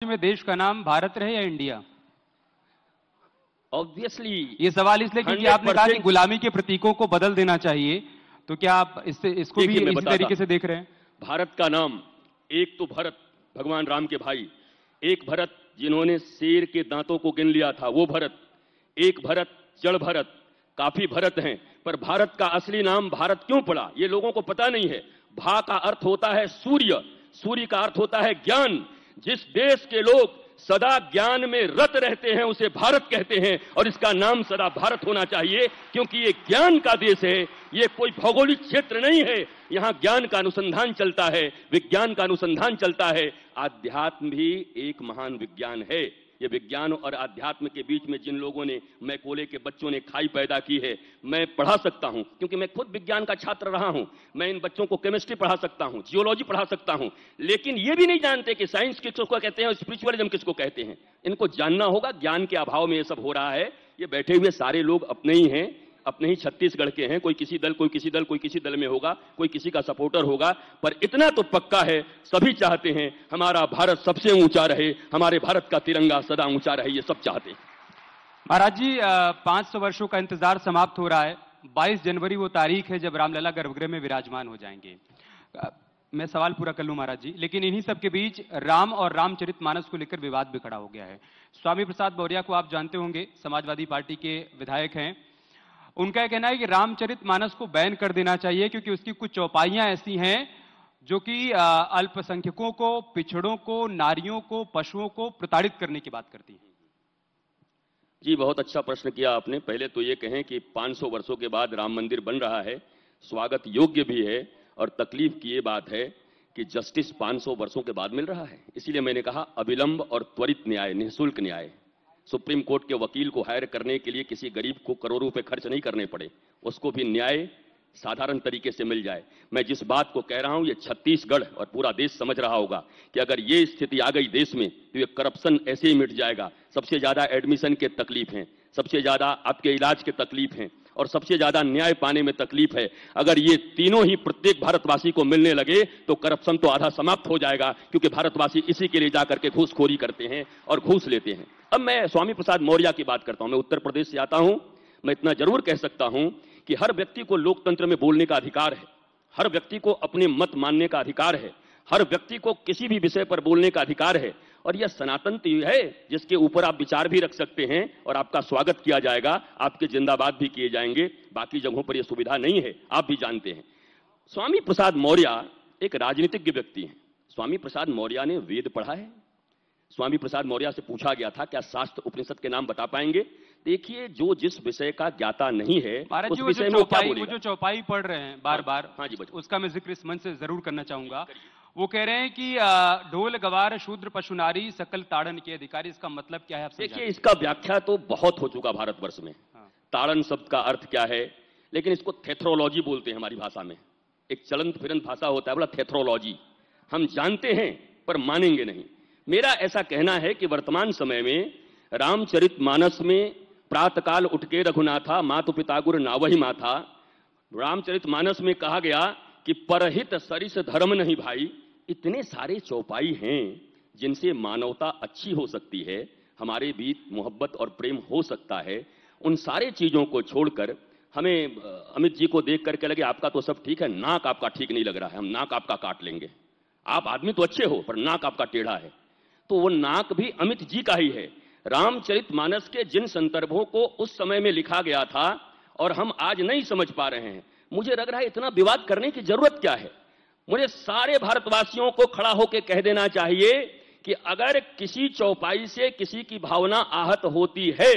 में देश का नाम भारत रहे या इंडिया? ऑब्वियसली ये सवाल इसलिए क्योंकि आपने कहा कि गुलामी के प्रतीकों को बदल देना चाहिए, तो क्या आप इसको भी इसी तरीके से देख रहे हैं? भारत का नाम, एक तो भरत भगवान राम के भाई, एक भरत जिन्होंने शेर के दांतों को गिन लिया था वो भरत, एक भरत जड़ भरत, काफी भरत हैं, पर भारत का असली नाम भारत क्यों पड़ा ये लोगों को पता नहीं है। भा का अर्थ होता है सूर्य, सूर्य का अर्थ होता है ज्ञान। जिस देश के लोग सदा ज्ञान में रत रहते हैं उसे भारत कहते हैं, और इसका नाम सदा भारत होना चाहिए क्योंकि ये ज्ञान का देश है, ये कोई भौगोलिक क्षेत्र नहीं है। यहां ज्ञान का अनुसंधान चलता है, विज्ञान का अनुसंधान चलता है। आध्यात्म भी एक महान विज्ञान है। ये विज्ञान और आध्यात्म के बीच में जिन लोगों ने, मैकोले के बच्चों ने खाई पैदा की है, मैं पढ़ा सकता हूं क्योंकि मैं खुद विज्ञान का छात्र रहा हूं। मैं इन बच्चों को केमिस्ट्री पढ़ा सकता हूं, जियोलॉजी पढ़ा सकता हूं, लेकिन ये भी नहीं जानते कि साइंस किसको कहते हैं और स्पिरिचुअलिज्म किसको कहते हैं। इनको जानना होगा। ज्ञान के अभाव में ये सब हो रहा है। ये बैठे हुए सारे लोग अपने ही हैं, अपने ही छत्तीसगढ़ के हैं। कोई किसी दल, कोई किसी दल, कोई किसी दल में होगा, कोई किसी का सपोर्टर होगा, पर इतना तो पक्का है, सभी चाहते हैं हमारा भारत सबसे ऊंचा रहे, हमारे भारत का तिरंगा सदा ऊंचा रहे, ये सब चाहते हैं। महाराज जी, 500 वर्षों का इंतजार समाप्त हो रहा है। 22 जनवरी वो तारीख है जब रामलला गर्भगृह में विराजमान हो जाएंगे। मैं सवाल पूरा कर लूं महाराज जी, लेकिन इन्हीं सब के बीच राम और रामचरितमानस को लेकर विवाद भी खड़ा हो गया है। स्वामी प्रसाद मौर्य को आप जानते होंगे, समाजवादी पार्टी के विधायक हैं। उनका कहना है कि रामचरितमानस को बैन कर देना चाहिए क्योंकि उसकी कुछ चौपाइयां ऐसी हैं जो कि अल्पसंख्यकों को, पिछड़ों को, नारियों को, पशुओं को प्रताड़ित करने की बात करती हैं। जी, बहुत अच्छा प्रश्न किया आपने। पहले तो ये कहें कि 500 वर्षों के बाद राम मंदिर बन रहा है, स्वागत योग्य भी है, और तकलीफ की ये बात है कि जस्टिस 500 वर्षों के बाद मिल रहा है। इसीलिए मैंने कहा अविलंब और त्वरित न्याय, निःशुल्क न्याय। सुप्रीम कोर्ट के वकील को हायर करने के लिए किसी गरीब को करोड़ों रुपए खर्च नहीं करने पड़े, उसको भी न्याय साधारण तरीके से मिल जाए। मैं जिस बात को कह रहा हूं ये छत्तीसगढ़ और पूरा देश समझ रहा होगा कि अगर ये स्थिति आ गई देश में तो ये करप्शन ऐसे ही मिट जाएगा। सबसे ज्यादा एडमिशन के तकलीफ हैं, सबसे ज्यादा आपके इलाज के तकलीफ हैं, और सबसे ज्यादा न्याय पाने में तकलीफ है। अगर ये तीनों ही प्रत्येक भारतवासी को मिलने लगे तो करप्शन तो आधा समाप्त हो जाएगा, क्योंकि भारतवासी इसी के लिए जाकर के घूसखोरी करते हैं और घूस लेते हैं। अब मैं स्वामी प्रसाद मौर्य की बात करता हूं। मैं उत्तर प्रदेश से आता हूं। मैं इतना जरूर कह सकता हूं कि हर व्यक्ति को लोकतंत्र में बोलने का अधिकार है, हर व्यक्ति को अपने मत मानने का अधिकार है, हर व्यक्ति को किसी भी विषय पर बोलने का अधिकार है, और यह सनातन तीर्थ है जिसके ऊपर आप विचार भी रख सकते हैं और आपका स्वागत किया जाएगा, आपके जिंदाबाद भी किए जाएंगे। बाकी जगहों पर यह सुविधा नहीं है, आप भी जानते हैं। स्वामी प्रसाद मौर्य एक राजनीतिज्ञ व्यक्ति हैं। स्वामी प्रसाद मौर्य ने वेद पढ़ा है। स्वामी प्रसाद मौर्य से पूछा गया था क्या शास्त्र उपनिषद के नाम बता पाएंगे। देखिए, जो जिस विषय का ज्ञाता नहीं है उस विषय में वो जो चौपाई पढ़ रहे हैं बार बार, हाँ जी, उसका मैं जिक्र इस मंच से जरूर करना चाहूंगा। वो कह रहे हैं कि ढोल गवार शूद्र पशु नारी सकल ताड़न के अधिकारी। इसका मतलब क्या है आप देखिए, इसका व्याख्या तो बहुत हो चुका भारतवर्ष में। ताड़न शब्द का अर्थ क्या है, लेकिन इसको थेथ्रोलॉजी बोलते हैं हमारी भाषा में। एक चलंत फिरंत भाषा होता है बोला थेथ्रोलॉजी। हम जानते हैं पर मानेंगे नहीं। मेरा ऐसा कहना है कि वर्तमान समय में रामचरितमानस में प्रातःकाल उठ के रघुनाथा मातु पिता गुरु नावहि माथा, रामचरितमानस में कहा गया कि परहित सरिस धर्म नहीं भाई। इतने सारे चौपाई हैं जिनसे मानवता अच्छी हो सकती है, हमारे बीच मोहब्बत और प्रेम हो सकता है। उन सारे चीजों को छोड़कर हमें अमित जी को देख करके लगे आपका तो सब ठीक है, नाक आपका ठीक नहीं लग रहा है, हम नाक आपका काट लेंगे। आप आदमी तो अच्छे हो पर नाक आपका टेढ़ा है, तो वो नाक भी अमित जी का ही है। रामचरितमानस के जिन संदर्भों को उस समय में लिखा गया था और हम आज नहीं समझ पा रहे हैं, मुझे लग रहा है इतना विवाद करने की जरूरत क्या है। मुझे सारे भारतवासियों को खड़ा होकर कह देना चाहिए कि अगर किसी चौपाई से किसी की भावना आहत होती है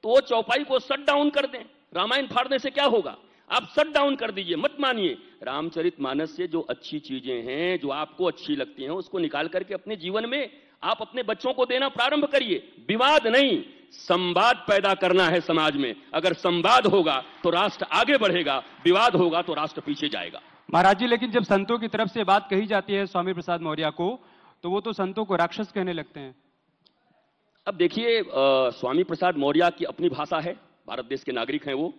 तो वो चौपाई को शट डाउन कर दें। रामायण फाड़ने से क्या होगा, आप शट डाउन कर दीजिए, मत मानिए। रामचरितमानस से जो अच्छी चीजें हैं, जो आपको अच्छी लगती हैं, उसको निकाल करके अपने जीवन में आप अपने बच्चों को देना प्रारंभ करिए। विवाद नहीं, संवाद पैदा करना है समाज में। अगर संवाद होगा तो राष्ट्र आगे बढ़ेगा, विवाद होगा तो राष्ट्र पीछे जाएगा। महाराज जी, लेकिन जब संतों की तरफ से बात कही जाती है स्वामी प्रसाद मौर्य को, तो वो तो संतों को राक्षस कहने लगते हैं। अब देखिए, स्वामी प्रसाद मौर्य की अपनी भाषा है, भारत देश के नागरिक हैं वो।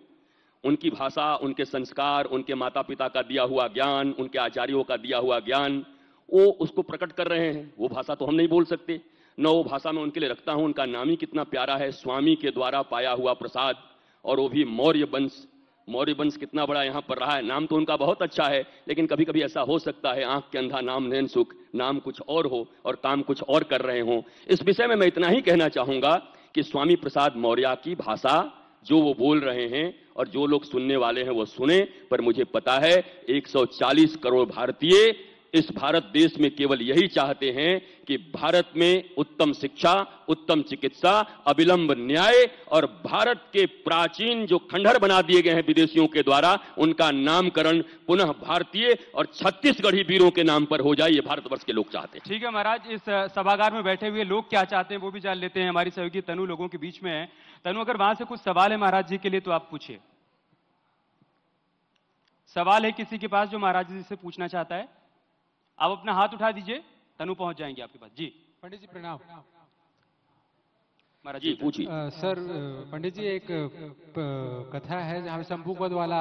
उनकी भाषा, उनके संस्कार, उनके माता पिता का दिया हुआ ज्ञान, उनके आचार्यों का दिया हुआ ज्ञान, वो उसको प्रकट कर रहे हैं। वो भाषा तो हम नहीं बोल सकते। 9 भाषा में उनके लिए रखता हूं। उनका नाम ही कितना प्यारा है, स्वामी के द्वारा पाया हुआ प्रसाद, और वो भी मौर्य वंश। मौर्य वंश कितना बड़ा यहां पर रहा है। नाम तो उनका बहुत अच्छा है, लेकिन कभी कभी ऐसा हो सकता है आंख के अंधा नाम नैन सुख, नाम कुछ और हो और काम कुछ और कर रहे हो। इस विषय में मैं इतना ही कहना चाहूंगा कि स्वामी प्रसाद मौर्य की भाषा जो वो बोल रहे हैं और जो लोग सुनने वाले हैं वो सुने, पर मुझे पता है 140 करोड़ भारतीय इस भारत देश में केवल यही चाहते हैं कि भारत में उत्तम शिक्षा, उत्तम चिकित्सा, अविलंब न्याय और भारत के प्राचीन जो खंडहर बना दिए गए हैं विदेशियों के द्वारा, उनका नामकरण पुनः भारतीय और छत्तीसगढ़ी वीरों के नाम पर हो जाए, ये भारतवर्ष के लोग चाहते हैं। ठीक है महाराज, इस सभागार में बैठे हुए लोग क्या चाहते हैं वो भी जान लेते हैं। हमारी सहयोगी तनु लोगों के बीच में है। तनु, अगर वहां से कुछ सवाल है महाराज जी के लिए तो आप पूछिए। सवाल है किसी के पास जो महाराज जी से पूछना चाहता है? आप अपना हाथ उठा दीजिए, तनु पहुंच जाएंगे आपके पास। जी पंडित जी प्रणाम। महाराज जी पूछिए। सर पंडित जी, एक कथा है जहां शंभुपद वाला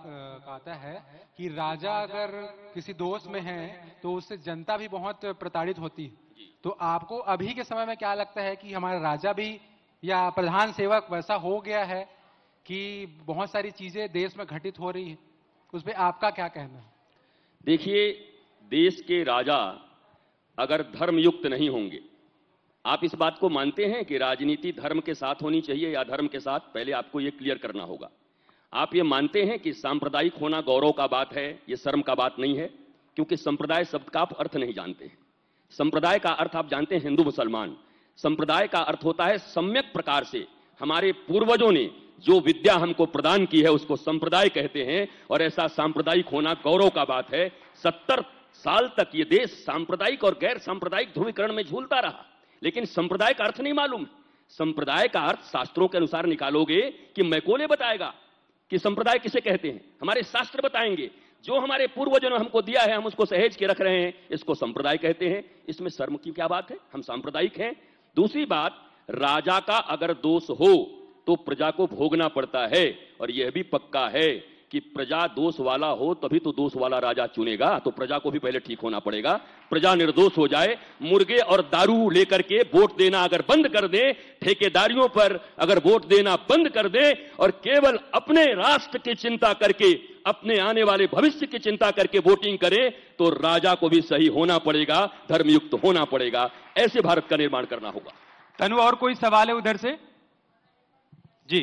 कहता है कि राजा अगर किसी दोष में है तो उससे जनता भी बहुत प्रताड़ित होती है। तो आपको अभी के समय में क्या लगता है कि हमारा राजा भी या प्रधान सेवक वैसा हो गया है कि बहुत सारी चीजें देश में घटित हो रही है? उस पर आपका क्या कहना है? देखिए, देश के राजा अगर धर्मयुक्त नहीं होंगे, आप इस बात को मानते हैं कि राजनीति धर्म के साथ होनी चाहिए या धर्म के साथ? पहले आपको यह क्लियर करना होगा। आप ये मानते हैं कि सांप्रदायिक होना गौरव का बात है, यह शर्म का बात नहीं है? क्योंकि संप्रदाय शब्द का आप अर्थ नहीं जानते हैं। संप्रदाय का अर्थ आप जानते हैं हिंदू मुसलमान। संप्रदाय का अर्थ होता है सम्यक प्रकार से हमारे पूर्वजों ने जो विद्या हमको प्रदान की है उसको संप्रदाय कहते हैं, और ऐसा सांप्रदायिक होना गौरव का बात है। 70 साल तक ये देश सांप्रदायिक और गैर सांप्रदायिक ध्रुवीकरण में झूलता रहा, लेकिन संप्रदाय का अर्थ नहीं मालूम। संप्रदाय का अर्थ शास्त्रों के अनुसार निकालोगे कि मैकोले बताएगा कि संप्रदाय किसे कहते हैं, हमारे शास्त्र बताएंगे। जो हमारे पूर्वजों ने हमको दिया है हम उसको सहेज के रख रहे हैं, इसको संप्रदाय कहते हैं। इसमें शर्म की क्या बात है? हम सांप्रदायिक हैं। दूसरी बात, राजा का अगर दोष हो तो प्रजा को भोगना पड़ता है, और यह भी पक्का है कि प्रजा दोष वाला हो तभी तो दोष वाला राजा चुनेगा। तो प्रजा को भी पहले ठीक होना पड़ेगा। प्रजा निर्दोष हो जाए, मुर्गे और दारू लेकर के वोट देना अगर बंद कर दे, ठेकेदारियों पर अगर वोट देना बंद कर दे और केवल अपने राष्ट्र की चिंता करके, अपने आने वाले भविष्य की चिंता करके वोटिंग करें, तो राजा को भी सही होना पड़ेगा, धर्मयुक्त होना पड़ेगा। ऐसे भारत का निर्माण करना होगा। तनु, और कोई सवाल है उधर से? जी।